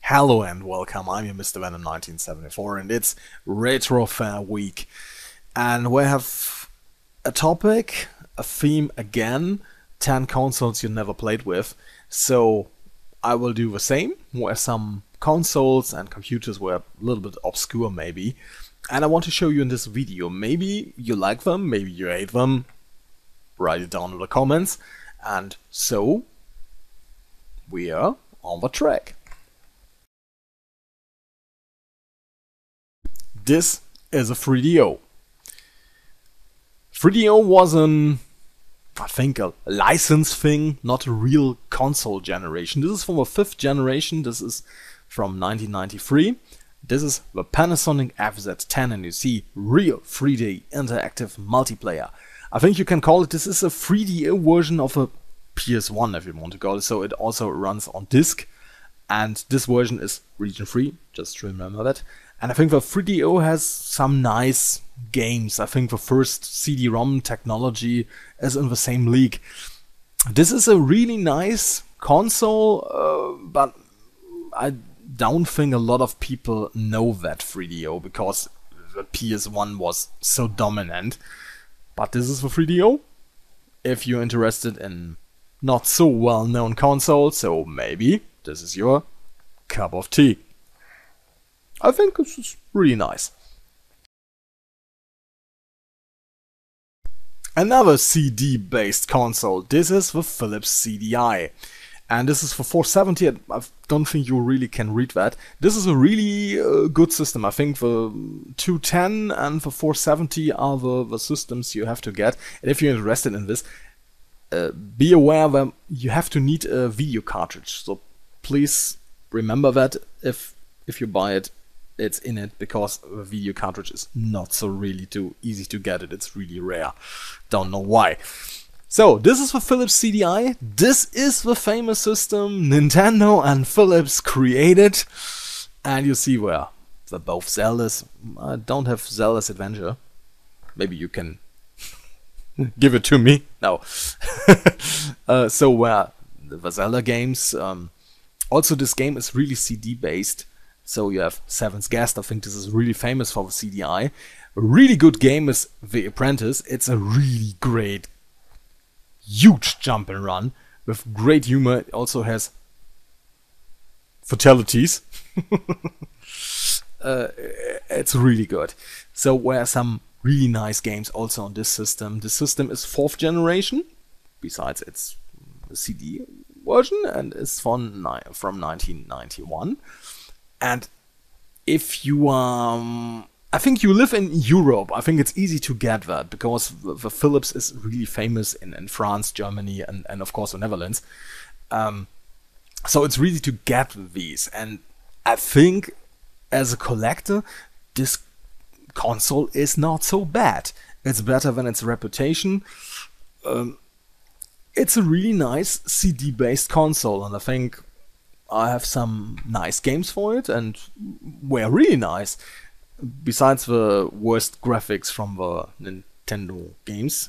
Hello and welcome, I'm your Mr. Venom 1974 and it's Retro Fair Week. And we have a topic, a theme again, 10 consoles you never played with. So I will do the same, where some consoles and computers were a little bit obscure maybe. And I want to show you in this video, maybe you like them, maybe you hate them. Write it down in the comments. And so, we are on the track. This is a FreeDo. FreeDo was I think a license thing, not a real console generation. This is from the 5th generation, this is from 1993. This is the Panasonic FZ10 and you see real 3D interactive multiplayer. I think you can call it, this is a 3DO version of a PS1 if you want to call it, so it also runs on disc. And this version is region free, just remember that. And I think the 3DO has some nice games. I think the first CD-ROM technology is in the same league. This is a really nice console, but I don't think a lot of people know that 3DO because the PS1 was so dominant. But this is the 3DO. If you're interested in not so well-known consoles, so maybe this is your cup of tea. I think this is really nice. Another CD-based console. This is the Philips CDI. And this is for 470. I don't think you really can read that. This is a really good system. I think the 210 and the 470 are the systems you have to get. And if you're interested in this, be aware that you have to need a video cartridge. So please remember that if you buy it, it's in it, because the video cartridge is not so really too easy to get it. It's really rare. Don't know why. So this is the Philips CDI. This is the famous system Nintendo and Philips created. And you see where the both Zeldas. I don't have Zelda's Adventure. Maybe you can give it to me. No. So where the Zelda games. Also this game is really CD based. So you have Seven's Guest. I think this is really famous for the CDI. A really good game is The Apprentice. It's a really great, huge jump and run with great humor. It also has fatalities. It's really good. So where some really nice games also on this system. The system is 4th generation, besides it's the CD version, and is from 1991. And if you I think you live in Europe, I think it's easy to get that, because the Philips is really famous in France, Germany, and of course the Netherlands. So it's easy to get these, and I think as a collector, this console is not so bad. It's better than its reputation. It's a really nice CD-based console, and I think I have some nice games for it, and were really nice. Besides the worst graphics from the Nintendo games,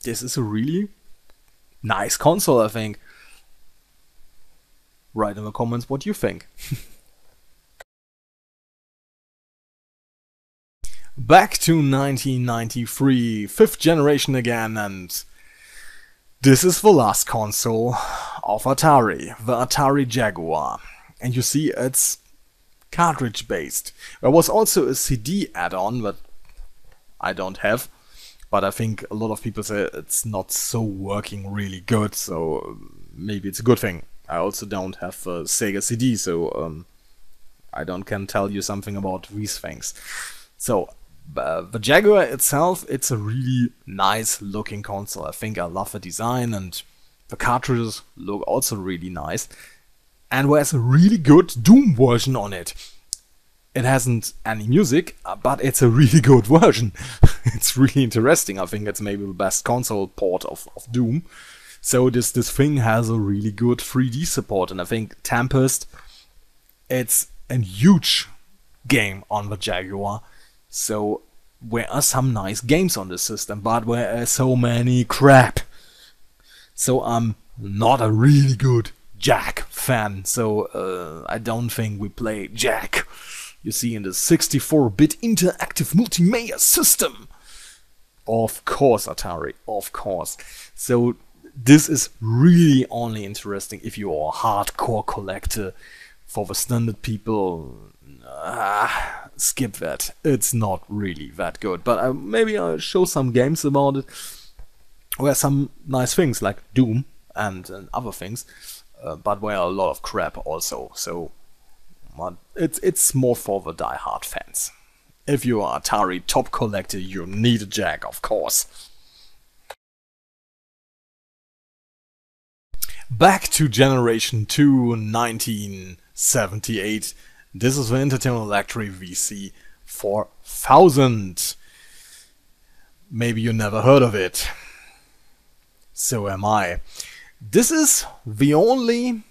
this is a really nice console, I think. Write in the comments what you think. Back to 1993, 5th generation again, and this is the last console of Atari, the Atari Jaguar. And you see it's cartridge based. There was also a CD add-on that I don't have, but I think a lot of people say it's not so working really good, so maybe it's a good thing. I also don't have a Sega CD, so I can tell you something about these things. So the Jaguar itself, it's a really nice looking console. I think I love the design, and the cartridges look also really nice. And there's a really good Doom version on it. It hasn't any music, but it's a really good version. It's really interesting. I think it's maybe the best console port of Doom. So this thing has a really good 3D support, and I think Tempest, it's a huge game on the Jaguar. So there are some nice games on the system, but there are so many crap. So not a really good Jag fan, so I don't think we play Jag. You see, in the 64-bit interactive multimedia system. Of course, Atari, of course. So this is really only interesting if you are a hardcore collector. For the standard people, skip that. It's not really that good. But maybe I'll show some games about it, where some nice things like Doom and other things, but where a lot of crap also. So it's more for the die-hard fans. If you are Atari top collector, you need a Jag, of course. Back to Generation 2, 1978. This is the Winterton Electric VC 4000. Maybe you never heard of it. So am I. This is the only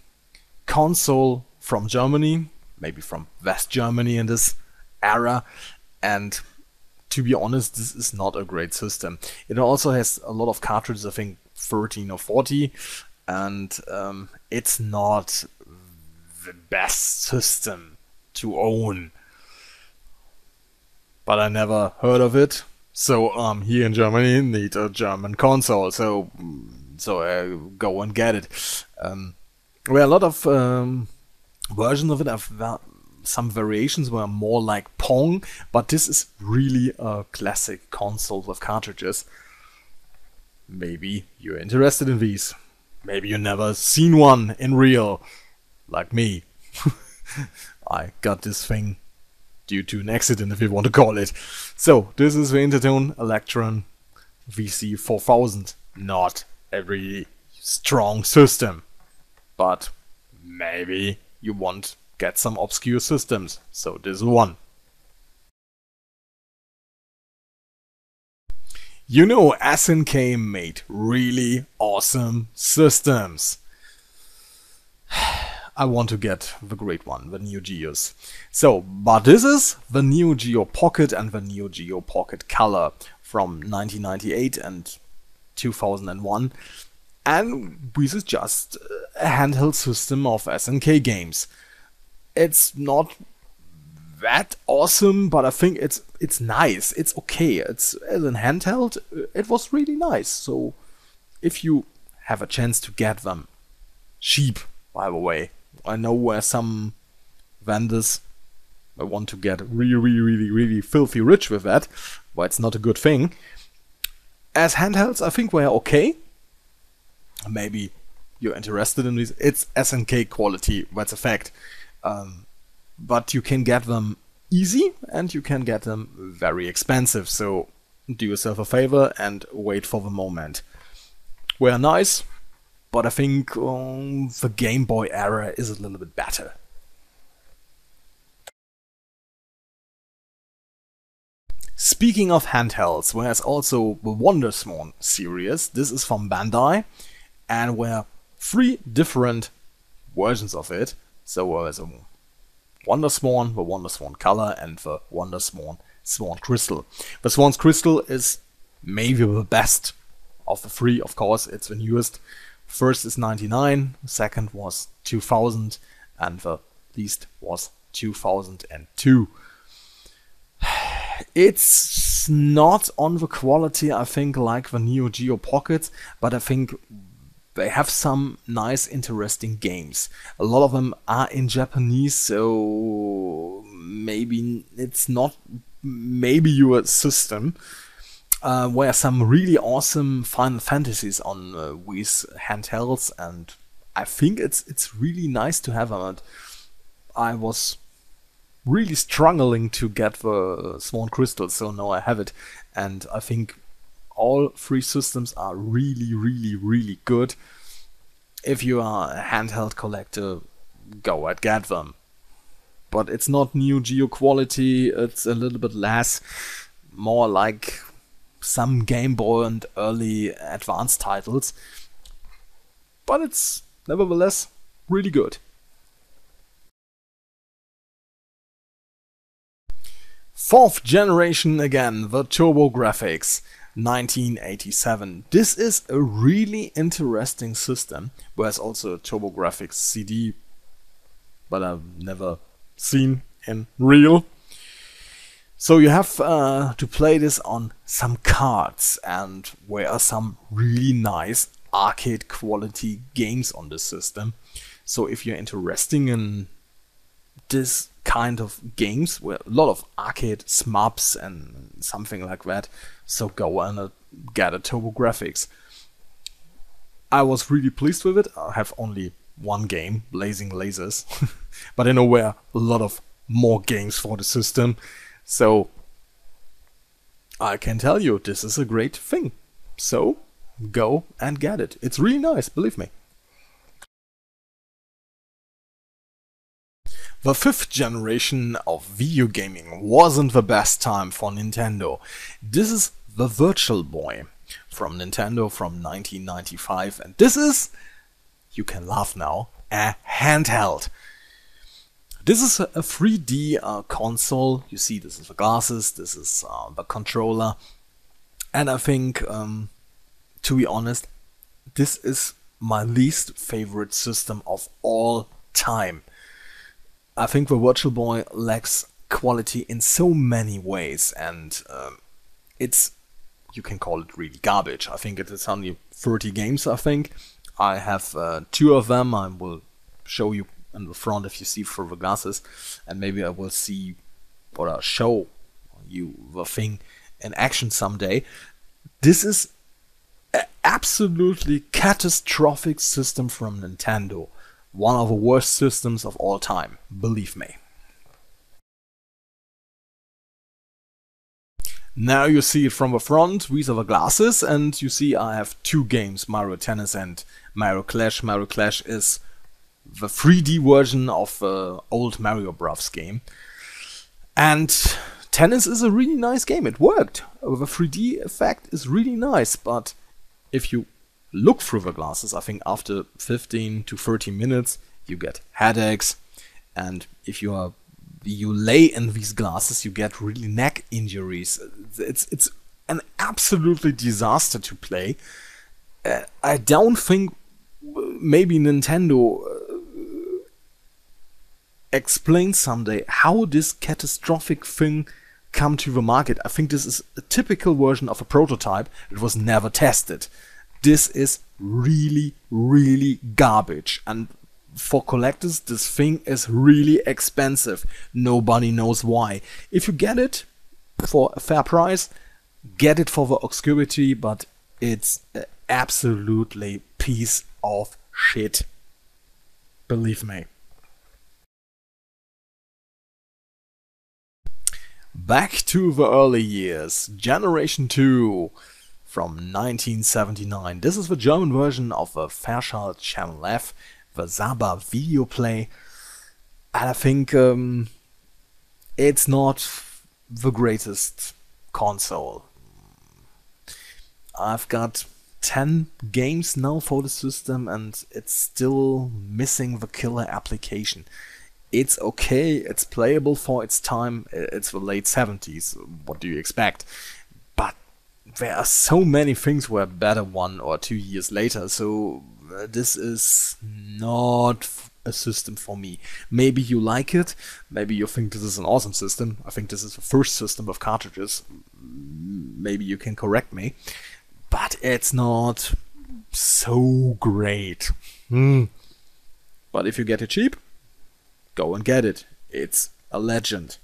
console from Germany, maybe from West Germany in this era, and to be honest, this is not a great system. It also has a lot of cartridges, I think 13 or 40, and it's not the best system to own. But I never heard of it, so here in Germany need a German console, so go and get it. Well, a lot of versions of it have some variations were more like Pong, but this is really a classic console with cartridges. Maybe you're interested in these. Maybe you've never seen one in real, like me. I got this thing due to an accident, if you want to call it. So, this is the Winterton Electric VC 4000. Not a really strong system, but maybe you want get some obscure systems, so this is one. You know, SNK made really awesome systems. I want to get the great one, the Neo Geos. So, but this is the Neo Geo Pocket and the Neo Geo Pocket Color from 1998 and 2001. And this is just a handheld system of SNK games. It's not that awesome, but I think it's nice. It's okay. It's as a handheld, it was really nice. So if you have a chance to get them cheap, by the way, I know where some vendors want to get really filthy rich with that, but it's not a good thing. As handhelds, I think we're okay. Maybe you're interested in these. It's SNK quality, that's a fact. But you can get them easy and you can get them very expensive. So do yourself a favor and wait for the moment. We're nice, but I think the Game Boy era is a little bit better. Speaking of handhelds, there's also the WonderSwan series. This is from Bandai, and we're 3 different versions of it. So there's a WonderSwan, the WonderSwan Color, and the WonderSwan Swan Crystal. The Swan's Crystal is maybe the best of the 3, of course, it's the newest. First is 99, the second was 2000, and the least was 2002. It's not on the quality, I think, like the Neo Geo Pocket, but I think they have some nice, interesting games. A lot of them are in Japanese, so maybe it's not maybe your system. Where some really awesome Final Fantasies on these handhelds, and I think it's really nice to have them. And I was really struggling to get the Swan Crystal, so now I have it, and I think all 3 systems are really good. If you are a handheld collector, go and get them. But it's not Neo Geo quality, it's a little bit less, more like some Game Boy and early advanced titles. But it's nevertheless really good. 4th generation again, the Turbo Graphics. 1987. This is a really interesting system, where it's also a TurboGrafx CD, but I've never seen in real. So you have to play this on some cards, and where are some really nice arcade quality games on this system. So if you're interested in this kind of games, where a lot of arcade shmups and something like that, so go and get a TurboGrafx. I was really pleased with it. I have only one game, Blazing Lasers, but I know where a lot of more games for the system, so I can tell you this is a great thing. So go and get it. It's really nice, believe me. The 5th generation of video gaming wasn't the best time for Nintendo. This is the Virtual Boy from Nintendo from 1995, and this is, you can laugh now, a handheld. This is a 3D console. You see, this is the glasses, this is the controller, and I think, to be honest, this is my least favorite system of all time. I think the Virtual Boy lacks quality in so many ways, and it's, you can call it really garbage. I think it is only 30 games, I think. I have 2 of them. I will show you in the front if you see through the glasses, and maybe I will see or I'll show you the thing in action someday. This is an absolutely catastrophic system from Nintendo. One of the worst systems of all time, believe me. Now you see it from the front, these are the glasses, and you see I have 2 games, Mario Tennis and Mario Clash. Mario Clash is the 3D version of the old Mario Bros. Game. And Tennis is a really nice game, it worked. The 3D effect is really nice, but if you look through the glasses, I think after 15 to 30 minutes you get headaches, and if you lay in these glasses you get really neck injuries. It's an absolutely disaster to play. I don't think maybe Nintendo explain someday how this catastrophic thing come to the market. I think this is a typical version of a prototype. It was never tested. This is really, really garbage, and for collectors this thing is really expensive. Nobody knows why. If you get it for a fair price, get it for the obscurity, but it's absolutely piece of shit. Believe me. Back to the early years, Generation 2 from 1979. This is the German version of the Fairchild Channel F, the Saba video play. And I think it's not the greatest console. I've got 10 games now for the system and it's still missing the killer application. It's okay, it's playable for its time, it's the late 70s, what do you expect? But there are so many things were better 1 or 2 years later, so this is not a system for me. Maybe you like it, maybe you think this is an awesome system. I think this is the first system of cartridges, maybe you can correct me, but it's not so great. But if you get it cheap, go and get it. It's a legend.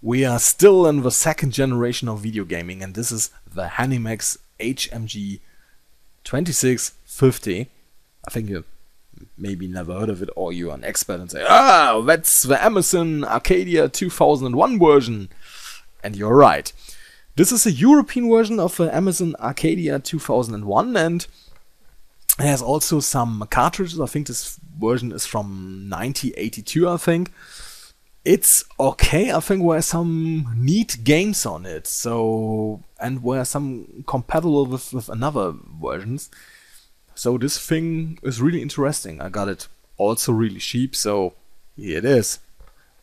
We are still in the second generation of video gaming, and this is the Hannon Max HMG 2650. I think you maybe never heard of it, or you're an expert and say, ah, that's the Amazon Arcadia 2001 version. And you're right. This is a European version of the Amazon Arcadia 2001, and it has also some cartridges. I think this version is from 1982, I think. It's okay, I think there are some neat games on it, so, and were some compatible with another versions. So this thing is really interesting. I got it also really cheap, so here it is.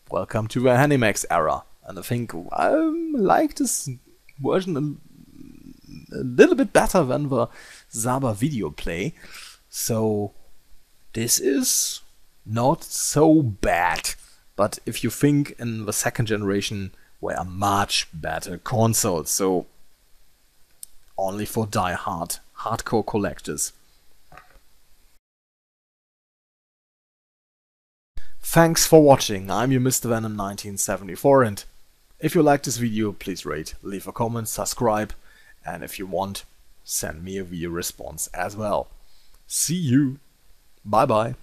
Welcome to the Hannon Max era. and I think I like this version a little bit better than the Saba video play. So this is not so bad. But if you think in the second generation were a much better console, so only for die-hard, hardcore collectors. Thanks for watching, I'm your Mr. Venom 1974, and if you like this video, please rate, leave a comment, subscribe, and if you want, send me a video response as well. See you, bye bye.